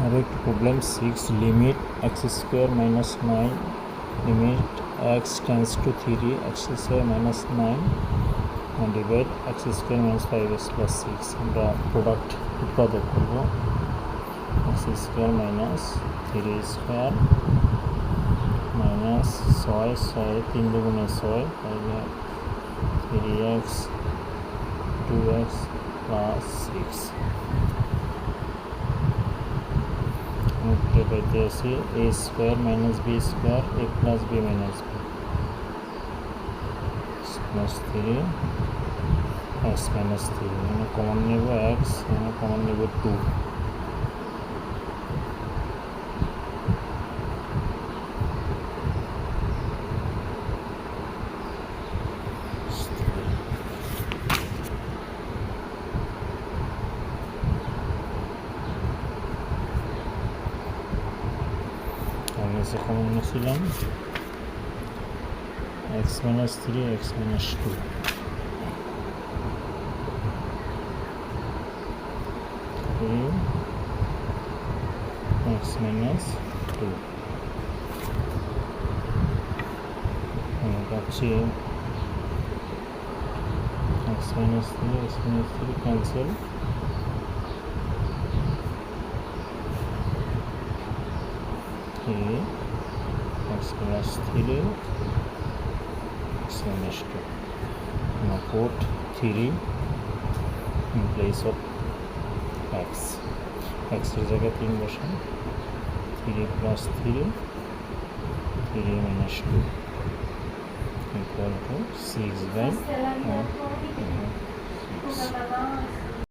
আরও একটি problem 6 limit x square minus 9 limit x tends to 3 x square minus 9 divide x square minus 5x plus 6 আমরা product উৎপাদক করব x square minus 3 square minus 6 3 দুগুণে 6 তাহলে 3x 2x plus 6 পাইতে আছি a square minus b square a plus b minus b plus 3 x minus 3 মানে common নেব x মানে কমন নেব 2 নিচে কমন নিয়েছিলাম x minus 3 x minus 2 x minus 2 পাচ্ছি x minus 3 cancel x plus 3 x minus 2 now put 3 in place of x x এর জায়গায় 3 বসান 3 plus 3 3 minus 2 equal to 6 by 6